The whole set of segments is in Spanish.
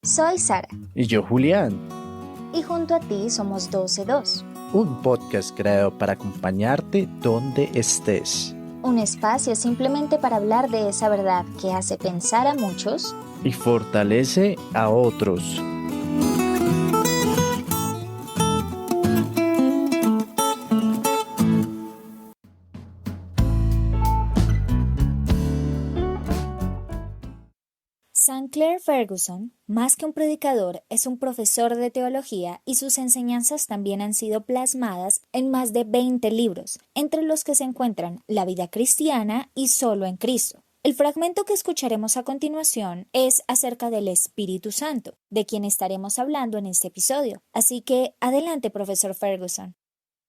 Soy Sara. Y yo, Julián. Y junto a ti somos 12-2. Un podcast creado para acompañarte donde estés. Un espacio simplemente para hablar de esa verdad que hace pensar a muchos y fortalece a otros. Sinclair Ferguson, más que un predicador, es un profesor de teología y sus enseñanzas también han sido plasmadas en más de 20 libros, entre los que se encuentran La vida cristiana y Solo en Cristo. El fragmento que escucharemos a continuación es acerca del Espíritu Santo, de quien estaremos hablando en este episodio. Así que, adelante, profesor Ferguson.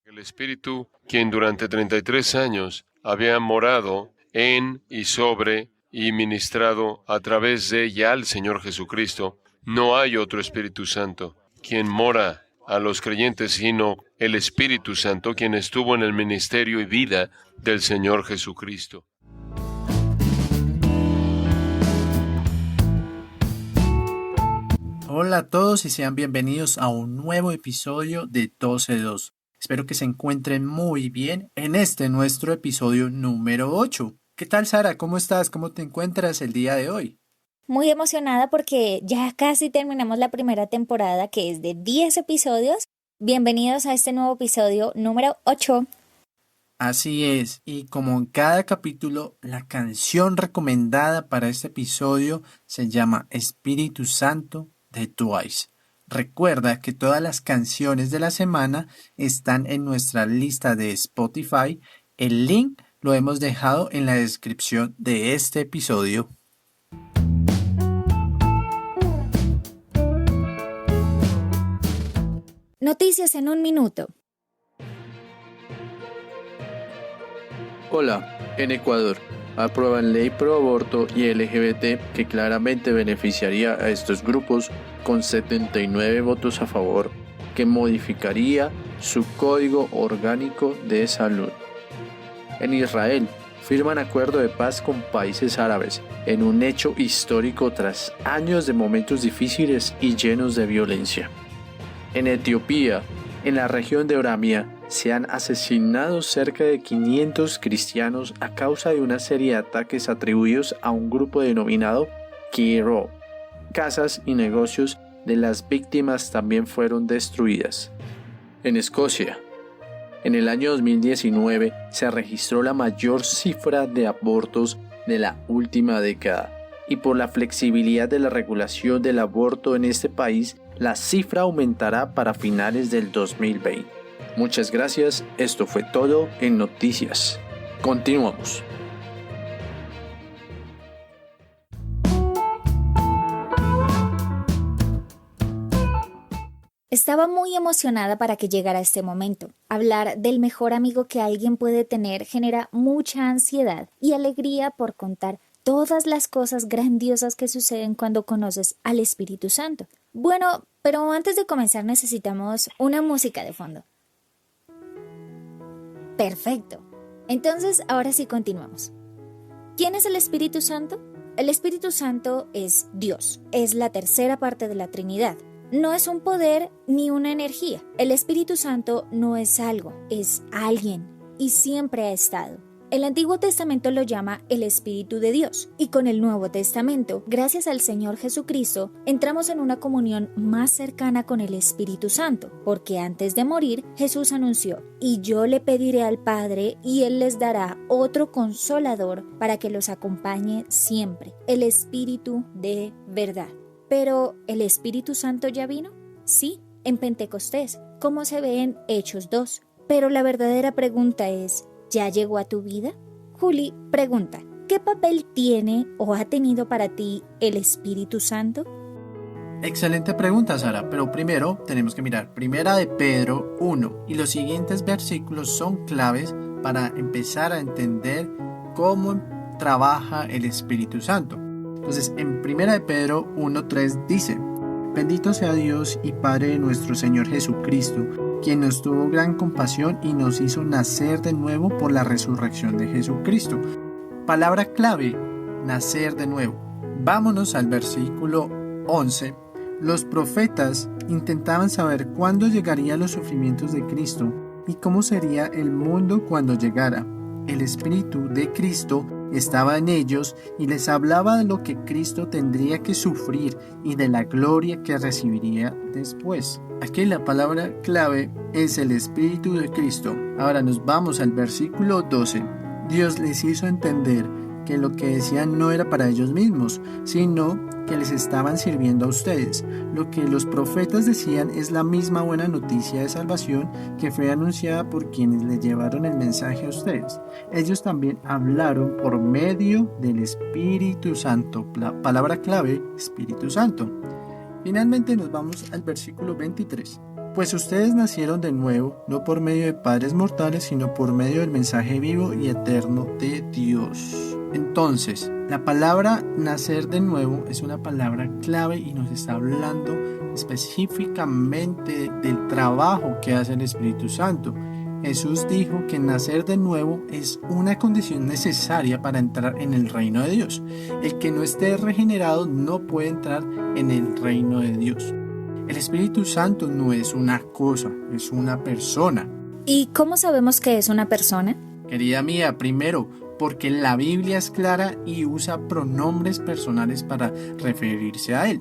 El Espíritu, quien durante 33 años había morado en y sobre y ministrado a través de ella al Señor Jesucristo. No hay otro Espíritu Santo, quien mora a los creyentes, sino el Espíritu Santo, quien estuvo en el ministerio y vida del Señor Jesucristo. Hola a todos y sean bienvenidos a un nuevo episodio de 12-2. Espero que se encuentren muy bien en este nuestro episodio número 8. ¿Qué tal, Sara? ¿Cómo estás? ¿Cómo te encuentras el día de hoy? Muy emocionada porque ya casi terminamos la primera temporada, que es de 10 episodios. Bienvenidos a este nuevo episodio número 8. Así es, y como en cada capítulo, la canción recomendada para este episodio se llama Espíritu Santo de Twice. Recuerda que todas las canciones de la semana están en nuestra lista de Spotify. El link lo hemos dejado en la descripción de este episodio. Noticias en un minuto. Hola, en Ecuador aprueban ley pro aborto y LGBT que claramente beneficiaría a estos grupos con 79 votos a favor, que modificaría su código orgánico de salud. En Israel, firman acuerdo de paz con países árabes, en un hecho histórico tras años de momentos difíciles y llenos de violencia. En Etiopía, en la región de Oromia, se han asesinado cerca de 500 cristianos a causa de una serie de ataques atribuidos a un grupo denominado Kiro. Casas y negocios de las víctimas también fueron destruidas. En Escocia, en el año 2019 se registró la mayor cifra de abortos de la última década, y por la flexibilidad de la regulación del aborto en este país, la cifra aumentará para finales del 2020. Muchas gracias, esto fue todo en Noticias. Continuamos. Estaba muy emocionada para que llegara este momento. Hablar del mejor amigo que alguien puede tener genera mucha ansiedad y alegría por contar todas las cosas grandiosas que suceden cuando conoces al Espíritu Santo. Bueno, pero antes de comenzar necesitamos una música de fondo. Perfecto. Entonces, ahora sí continuamos. ¿Quién es el Espíritu Santo? El Espíritu Santo es Dios. Es la tercera parte de la Trinidad. No es un poder ni una energía. El Espíritu Santo no es algo, es alguien y siempre ha estado. El Antiguo Testamento lo llama el Espíritu de Dios, y con el Nuevo Testamento, gracias al Señor Jesucristo, entramos en una comunión más cercana con el Espíritu Santo, porque antes de morir, Jesús anunció: y yo le pediré al Padre, y Él les dará otro consolador para que los acompañe siempre, el Espíritu de verdad. Pero, ¿el Espíritu Santo ya vino? Sí, en Pentecostés, como se ve en Hechos 2. Pero la verdadera pregunta es: ¿ya llegó a tu vida? Juli pregunta: ¿qué papel tiene o ha tenido para ti el Espíritu Santo? Excelente pregunta, Sara, pero primero tenemos que mirar Primera de Pedro 1 y los siguientes versículos son claves para empezar a entender cómo trabaja el Espíritu Santo. Entonces, en Primera de Pedro 1:3 dice: bendito sea Dios y Padre de nuestro Señor Jesucristo, quien nos tuvo gran compasión y nos hizo nacer de nuevo por la resurrección de Jesucristo. Palabra clave: nacer de nuevo. Vámonos al versículo 11 Los profetas intentaban saber cuándo llegarían los sufrimientos de Cristo y cómo sería el mundo cuando llegara. El Espíritu de Cristo estaba en ellos y les hablaba de lo que Cristo tendría que sufrir y de la gloria que recibiría después. Aquí la palabra clave es el Espíritu de Cristo. Ahora nos vamos al versículo 12. Dios les hizo entender que lo que decían no era para ellos mismos, sino que les estaban sirviendo a ustedes. Lo que los profetas decían es la misma buena noticia de salvación que fue anunciada por quienes le llevaron el mensaje a ustedes. Ellos también hablaron por medio del Espíritu Santo. La palabra clave, Espíritu Santo. Finalmente nos vamos al versículo 23. Pues ustedes nacieron de nuevo, no por medio de padres mortales, sino por medio del mensaje vivo y eterno de Dios. Entonces, la palabra nacer de nuevo es una palabra clave y nos está hablando específicamente del trabajo que hace el Espíritu Santo. Jesús dijo que nacer de nuevo es una condición necesaria para entrar en el reino de Dios. El que no esté regenerado no puede entrar en el reino de Dios. El Espíritu Santo no es una cosa, es una persona. ¿Y cómo sabemos que es una persona? Querida mía, primero, porque la Biblia es clara y usa pronombres personales para referirse a él.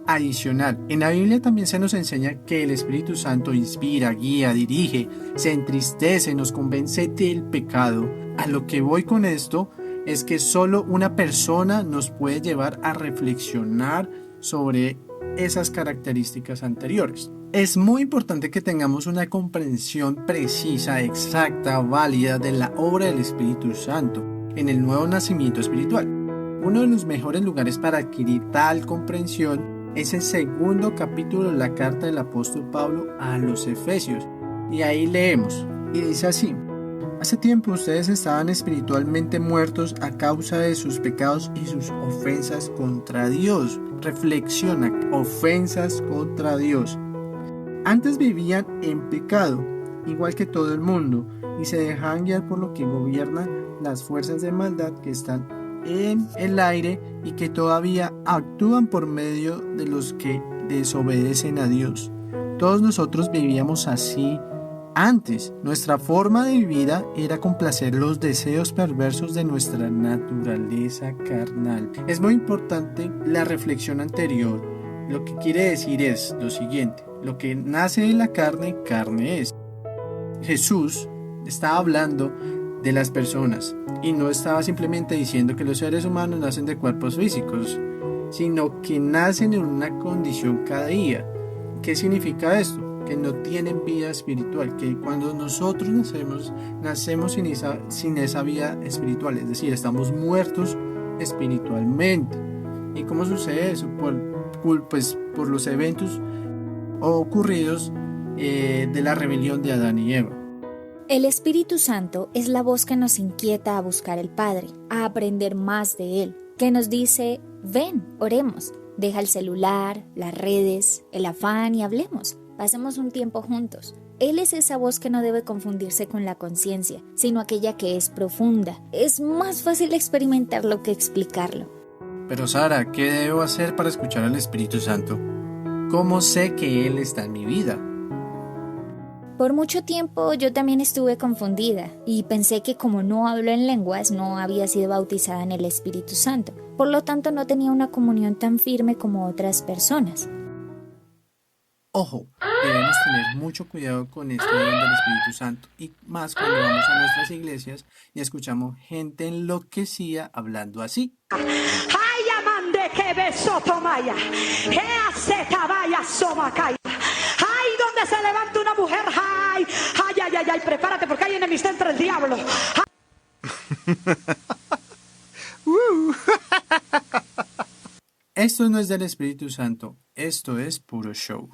Adicional, en la Biblia también se nos enseña que el Espíritu Santo inspira, guía, dirige, se entristece, nos convence del pecado. A lo que voy con esto es que solo una persona nos puede llevar a reflexionar sobre esas características anteriores. Es muy importante que tengamos una comprensión precisa, exacta, válida de la obra del Espíritu Santo en el nuevo nacimiento espiritual. Uno de los mejores lugares para adquirir tal comprensión es el segundo capítulo de la carta del apóstol Pablo a los Efesios. Y ahí leemos, y dice así: hace tiempo ustedes estaban espiritualmente muertos a causa de sus pecados y sus ofensas contra Dios. Reflexiona, ofensas contra Dios. Antes vivían en pecado, igual que todo el mundo, y se dejaban guiar por lo que gobiernan las fuerzas de maldad que están en el aire y que todavía actúan por medio de los que desobedecen a Dios. Todos nosotros vivíamos así antes. Nuestra forma de vida era complacer los deseos perversos de nuestra naturaleza carnal. Es muy importante la reflexión anterior. Lo que quiere decir es lo siguiente: lo que nace de la carne, carne es. Jesús estaba hablando de las personas y no estaba simplemente diciendo que los seres humanos nacen de cuerpos físicos, sino que nacen en una condición cada día. ¿Qué significa esto? Que no tienen vida espiritual, que cuando nosotros nacemos sin esa vida espiritual, es decir, estamos muertos espiritualmente. ¿Y cómo sucede eso? Por los eventos ocurridos de la rebelión de Adán y Eva. El Espíritu Santo es la voz que nos inquieta a buscar al Padre, a aprender más de Él, que nos dice: ven, oremos, deja el celular, las redes, el afán y hablemos, pasemos un tiempo juntos. Él es esa voz que no debe confundirse con la conciencia, sino aquella que es profunda. Es más fácil experimentarlo que explicarlo. Pero Sara, ¿qué debo hacer para escuchar al Espíritu Santo? ¿Cómo sé que Él está en mi vida? Por mucho tiempo yo también estuve confundida y pensé que como no hablo en lenguas no había sido bautizada en el Espíritu Santo. Por lo tanto no tenía una comunión tan firme como otras personas. Ojo, debemos tener mucho cuidado con este don del Espíritu Santo y más cuando vamos a nuestras iglesias y escuchamos gente enloquecida hablando así. ¡Ay, donde se levanta una mujer! ¡Ay, ay, ay, ay! Prepárate porque hay enemistad entre el diablo. Esto no es del Espíritu Santo, esto es puro show.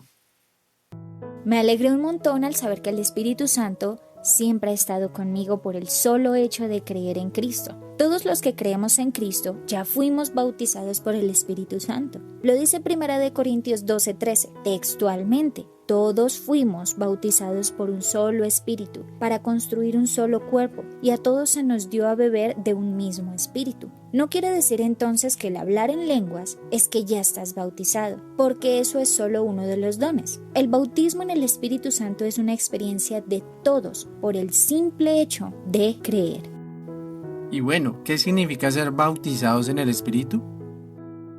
Me alegré un montón al saber que el Espíritu Santo siempre ha estado conmigo por el solo hecho de creer en Cristo. Todos los que creemos en Cristo ya fuimos bautizados por el Espíritu Santo. Lo dice 1 Corintios 12:13, textualmente. Todos fuimos bautizados por un solo espíritu para construir un solo cuerpo y a todos se nos dio a beber de un mismo espíritu. No quiere decir entonces que el hablar en lenguas es que ya estás bautizado, porque eso es solo uno de los dones. El bautismo en el Espíritu Santo es una experiencia de todos por el simple hecho de creer. Y bueno, ¿qué significa ser bautizados en el Espíritu?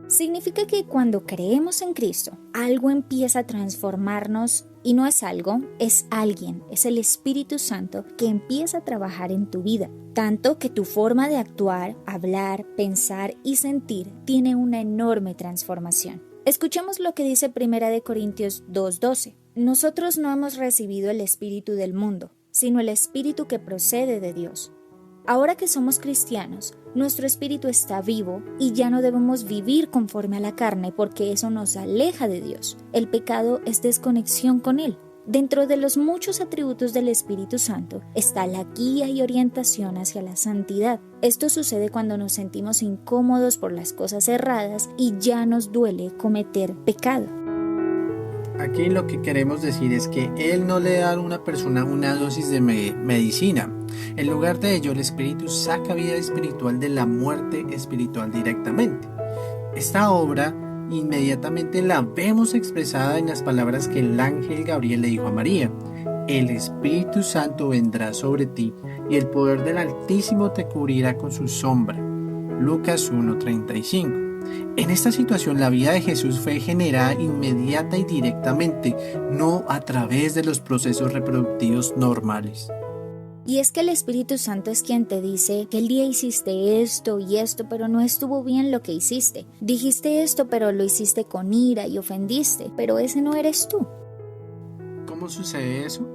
Significa que cuando creemos en Cristo, algo empieza a transformarnos y no es algo, es alguien, es el Espíritu Santo que empieza a trabajar en tu vida, tanto que tu forma de actuar, hablar, pensar y sentir tiene una enorme transformación. Escuchemos lo que dice 1 Corintios 2:12. Nosotros no hemos recibido el espíritu del mundo, sino el espíritu que procede de Dios. Ahora que somos cristianos, nuestro espíritu está vivo y ya no debemos vivir conforme a la carne porque eso nos aleja de Dios. El pecado es desconexión con Él. Dentro de los muchos atributos del Espíritu Santo está la guía y orientación hacia la santidad. Esto sucede cuando nos sentimos incómodos por las cosas erradas y ya nos duele cometer pecado. Aquí lo que queremos decir es que Él no le da a una persona una dosis de medicina. En lugar de ello, el Espíritu saca vida espiritual de la muerte espiritual directamente. Esta obra inmediatamente la vemos expresada en las palabras que el ángel Gabriel le dijo a María: el Espíritu Santo vendrá sobre ti y el poder del Altísimo te cubrirá con su sombra. Lucas 1:35. En esta situación la vida de Jesús fue generada inmediata y directamente, no a través de los procesos reproductivos normales. Y es que el Espíritu Santo es quien te dice que el día hiciste esto y esto, pero no estuvo bien lo que hiciste. Dijiste esto, pero lo hiciste con ira y ofendiste, pero ese no eres tú. ¿Cómo sucede eso?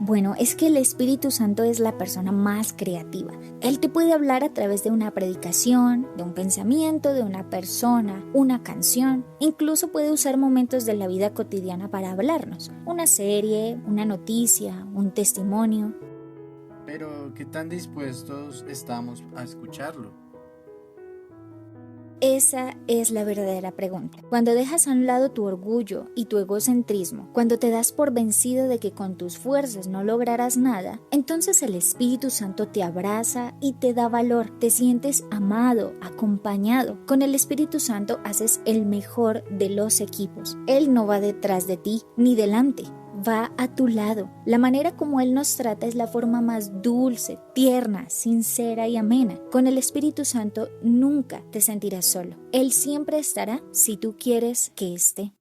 Bueno, es que el Espíritu Santo es la persona más creativa. Él te puede hablar a través de una predicación, de un pensamiento, de una persona, una canción. Incluso puede usar momentos de la vida cotidiana para hablarnos. Una serie, una noticia, un testimonio. Pero, ¿qué tan dispuestos estamos a escucharlo? Esa es la verdadera pregunta. Cuando dejas a un lado tu orgullo y tu egocentrismo, cuando te das por vencido de que con tus fuerzas no lograrás nada, entonces el Espíritu Santo te abraza y te da valor. Te sientes amado, acompañado. Con el Espíritu Santo haces el mejor de los equipos. Él no va detrás de ti ni delante. Va a tu lado. La manera como Él nos trata es la forma más dulce, tierna, sincera y amena. Con el Espíritu Santo nunca te sentirás solo. Él siempre estará si tú quieres que esté.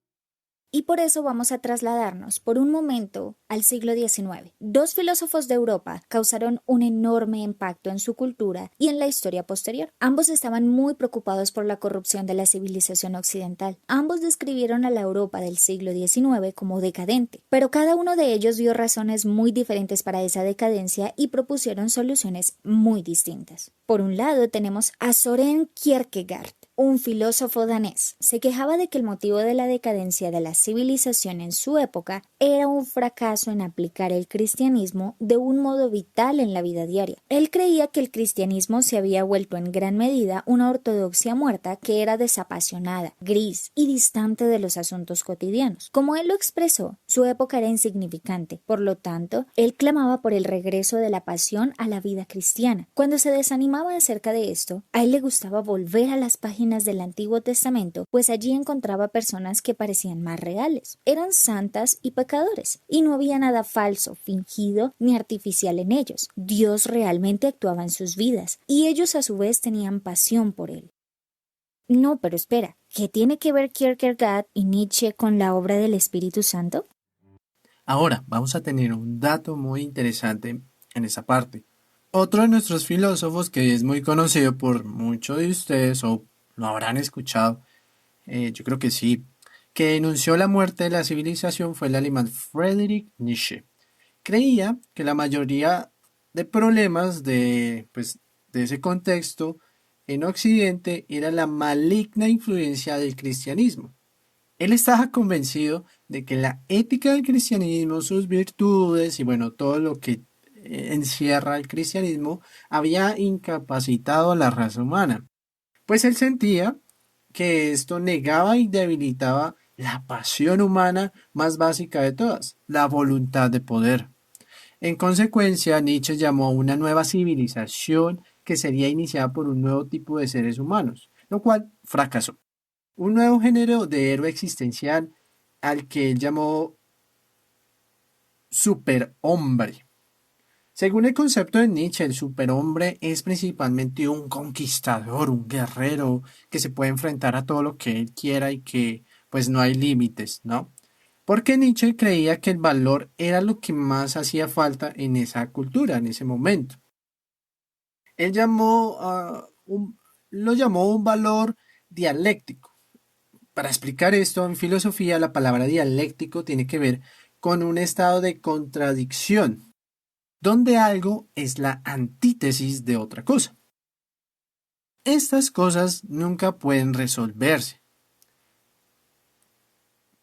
Y por eso vamos a trasladarnos por un momento al siglo XIX. Dos filósofos de Europa causaron un enorme impacto en su cultura y en la historia posterior. Ambos estaban muy preocupados por la corrupción de la civilización occidental. Ambos describieron a la Europa del siglo XIX como decadente, pero cada uno de ellos dio razones muy diferentes para esa decadencia y propusieron soluciones muy distintas. Por un lado tenemos a Søren Kierkegaard, un filósofo danés. Se quejaba de que el motivo de la decadencia de la civilización en su época era un fracaso en aplicar el cristianismo de un modo vital en la vida diaria. Él creía que el cristianismo se había vuelto en gran medida una ortodoxia muerta que era desapasionada, gris y distante de los asuntos cotidianos. Como él lo expresó, su época era insignificante. Por lo tanto, él clamaba por el regreso de la pasión a la vida cristiana. Cuando se desanimaba acerca de esto, a él le gustaba volver a las páginas del Antiguo Testamento, pues allí encontraba personas que parecían más reales. Eran santas y pecadores, y no había nada falso, fingido ni artificial en ellos. Dios realmente actuaba en sus vidas, y ellos a su vez tenían pasión por él. No, pero espera, ¿qué tiene que ver Kierkegaard y Nietzsche con la obra del Espíritu Santo? Ahora vamos a tener un dato muy interesante en esa parte. Otro de nuestros filósofos que es muy conocido por muchos de ustedes o lo habrán escuchado, yo creo que sí, que denunció la muerte de la civilización fue el alemán Friedrich Nietzsche. Creía que la mayoría de problemas de ese contexto en Occidente era la maligna influencia del cristianismo. Él estaba convencido de que la ética del cristianismo, sus virtudes y todo lo que encierra el cristianismo había incapacitado a la raza humana. Pues él sentía que esto negaba y debilitaba la pasión humana más básica de todas, la voluntad de poder. En consecuencia, Nietzsche llamó a una nueva civilización que sería iniciada por un nuevo tipo de seres humanos, lo cual fracasó. Un nuevo género de héroe existencial al que él llamó superhombre. Según el concepto de Nietzsche, el superhombre es principalmente un conquistador, un guerrero que se puede enfrentar a todo lo que él quiera y que pues no hay límites, ¿no? Porque Nietzsche creía que el valor era lo que más hacía falta en esa cultura, en ese momento. Él lo llamó un valor dialéctico. Para explicar esto, en filosofía la palabra dialéctico tiene que ver con un estado de contradicción, donde algo es la antítesis de otra cosa. Estas cosas nunca pueden resolverse.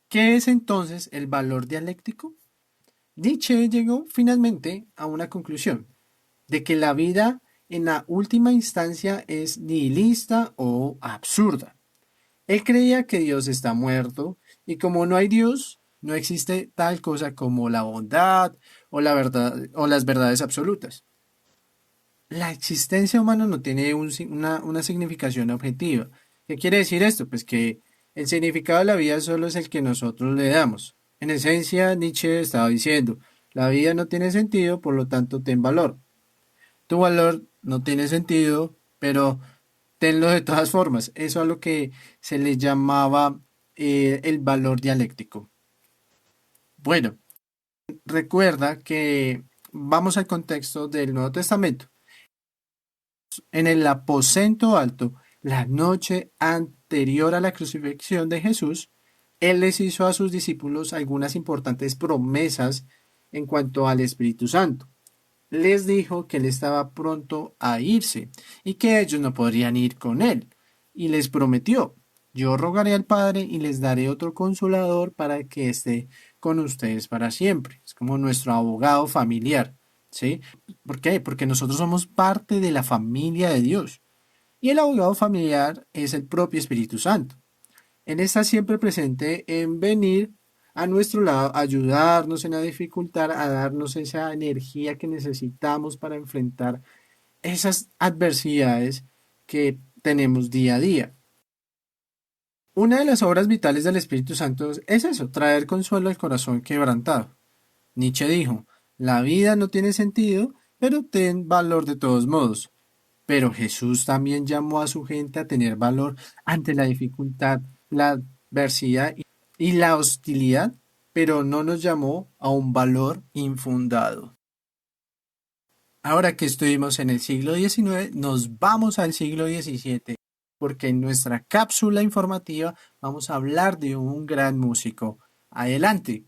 ¿Qué es entonces el valor dialéctico? Nietzsche llegó finalmente a una conclusión, de que la vida en la última instancia es nihilista o absurda. Él creía que Dios está muerto y como no hay Dios, no existe tal cosa como la bondad o la verdad o las verdades absolutas. La existencia humana no tiene una significación objetiva. ¿Qué quiere decir esto? Pues que el significado de la vida solo es el que nosotros le damos. En esencia, Nietzsche estaba diciendo, la vida no tiene sentido, por lo tanto, ten valor. Tu valor no tiene sentido, pero tenlo de todas formas. Eso a lo que se le llamaba el valor dialéctico. Bueno, recuerda que vamos al contexto del Nuevo Testamento. En el aposento alto, la noche anterior a la crucifixión de Jesús, Él les hizo a sus discípulos algunas importantes promesas en cuanto al Espíritu Santo. Les dijo que Él estaba pronto a irse y que ellos no podrían ir con Él. Y les prometió, yo rogaré al Padre y les daré otro consolador para que esté con ustedes para siempre. Es como nuestro abogado familiar, ¿sí? ¿Por qué? Porque nosotros somos parte de la familia de Dios. Y el abogado familiar es el propio Espíritu Santo. Él está siempre presente en venir a nuestro lado, a ayudarnos en la dificultad, a darnos esa energía que necesitamos para enfrentar esas adversidades que tenemos día a día. Una de las obras vitales del Espíritu Santo es eso, traer consuelo al corazón quebrantado. Nietzsche dijo, la vida no tiene sentido, pero ten valor de todos modos. Pero Jesús también llamó a su gente a tener valor ante la dificultad, la adversidad y la hostilidad, pero no nos llamó a un valor infundado. Ahora que estuvimos en el siglo XIX, nos vamos al siglo XVII, porque en nuestra cápsula informativa vamos a hablar de un gran músico. Adelante.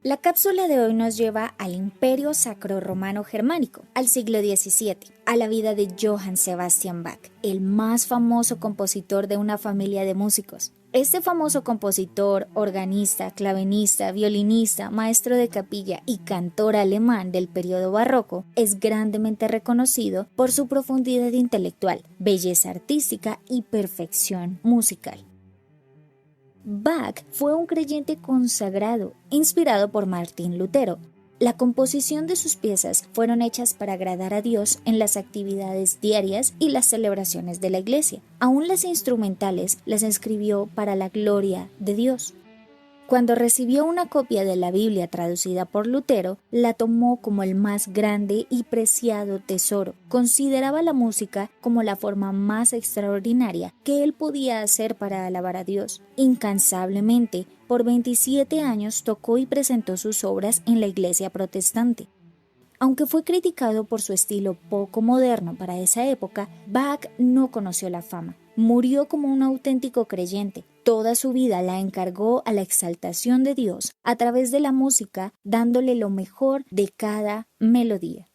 La cápsula de hoy nos lleva al Imperio Sacro-Romano Germánico, al siglo XVII, a la vida de Johann Sebastian Bach, el más famoso compositor de una familia de músicos. Este famoso compositor, organista, clavinista, violinista, maestro de capilla y cantor alemán del periodo barroco es grandemente reconocido por su profundidad intelectual, belleza artística y perfección musical. Bach fue un creyente consagrado, inspirado por Martín Lutero. La composición de sus piezas fueron hechas para agradar a Dios en las actividades diarias y las celebraciones de la iglesia. Aún las instrumentales las escribió para la gloria de Dios. Cuando recibió una copia de la Biblia traducida por Lutero, la tomó como el más grande y preciado tesoro. Consideraba la música como la forma más extraordinaria que él podía hacer para alabar a Dios. Incansablemente, por 27 años tocó y presentó sus obras en la iglesia protestante. Aunque fue criticado por su estilo poco moderno para esa época, Bach no conoció la fama. Murió como un auténtico creyente. Toda su vida la encargó a la exaltación de Dios a través de la música, dándole lo mejor de cada melodía.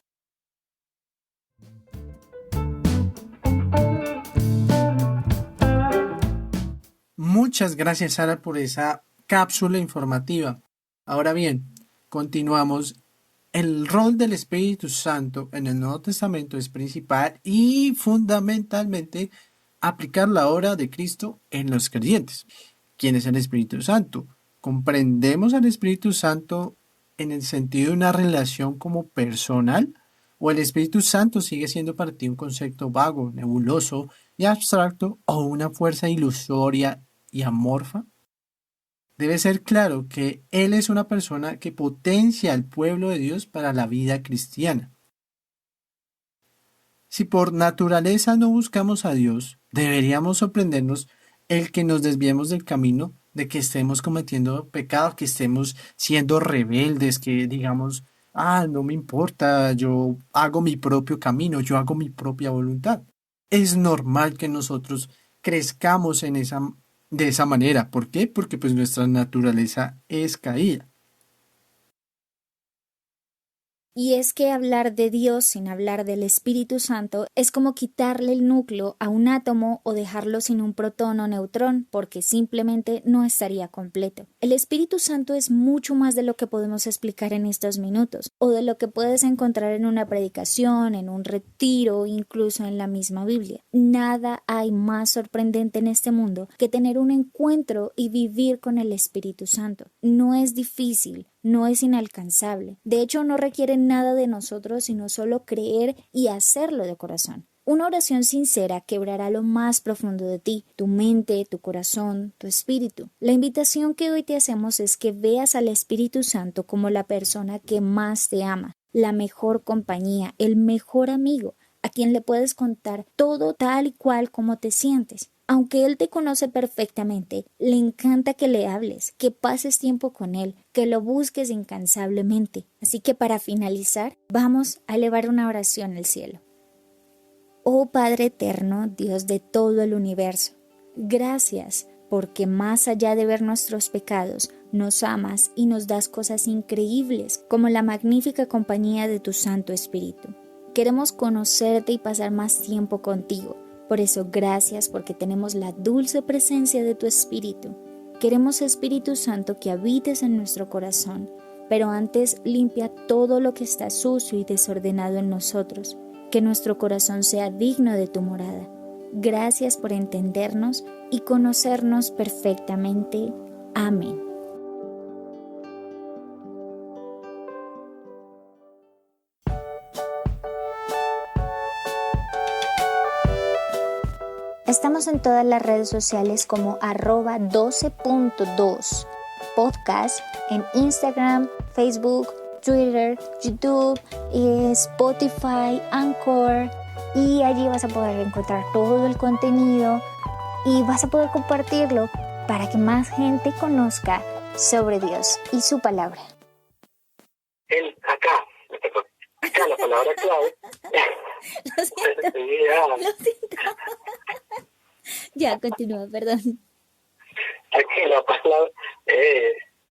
Muchas gracias, Sara, por esa cápsula informativa. Ahora bien, continuamos El rol del Espíritu Santo en el Nuevo Testamento es principal y fundamentalmente aplicar la obra de Cristo en los creyentes. ¿Quién es el Espíritu Santo? ¿Comprendemos al Espíritu Santo en el sentido de una relación como personal? ¿O el Espíritu Santo sigue siendo para ti un concepto vago, nebuloso y abstracto o una fuerza ilusoria y amorfa? Debe ser claro que Él es una persona que potencia al pueblo de Dios para la vida cristiana. Si por naturaleza no buscamos a Dios, deberíamos sorprendernos el que nos desviemos del camino, de que estemos cometiendo pecado, que estemos siendo rebeldes, que digamos, no me importa, yo hago mi propio camino, yo hago mi propia voluntad. Es normal que nosotros crezcamos de esa manera. ¿Por qué? Porque pues nuestra naturaleza es caída. Y es que hablar de Dios sin hablar del Espíritu Santo es como quitarle el núcleo a un átomo o dejarlo sin un protón o neutrón, porque simplemente no estaría completo. El Espíritu Santo es mucho más de lo que podemos explicar en estos minutos, o de lo que puedes encontrar en una predicación, en un retiro, incluso en la misma Biblia. Nada hay más sorprendente en este mundo que tener un encuentro y vivir con el Espíritu Santo. No es difícil. No es inalcanzable. De hecho, no requiere nada de nosotros, sino solo creer y hacerlo de corazón. Una oración sincera quebrará lo más profundo de ti, tu mente, tu corazón, tu espíritu. La invitación que hoy te hacemos es que veas al Espíritu Santo como la persona que más te ama, la mejor compañía, el mejor amigo, a quien le puedes contar todo tal y cual como te sientes. Aunque Él te conoce perfectamente, le encanta que le hables, que pases tiempo con Él, que lo busques incansablemente. Así que para finalizar, vamos a elevar una oración al cielo. Oh Padre eterno, Dios de todo el universo, gracias porque más allá de ver nuestros pecados, nos amas y nos das cosas increíbles como la magnífica compañía de tu Santo Espíritu. Queremos conocerte y pasar más tiempo contigo. Por eso, gracias porque tenemos la dulce presencia de tu Espíritu. Queremos, Espíritu Santo, que habites en nuestro corazón, pero antes limpia todo lo que está sucio y desordenado en nosotros, que nuestro corazón sea digno de tu morada. Gracias por entendernos y conocernos perfectamente. Amén. Estamos en todas las redes sociales como @12.2 podcast, en Instagram, Facebook, Twitter, YouTube, Spotify, Anchor, y allí vas a poder encontrar todo el contenido y vas a poder compartirlo para que más gente conozca sobre Dios y su palabra. Acá la palabra clave. Lo siento. Ya, continúa, perdón. Aquí la palabra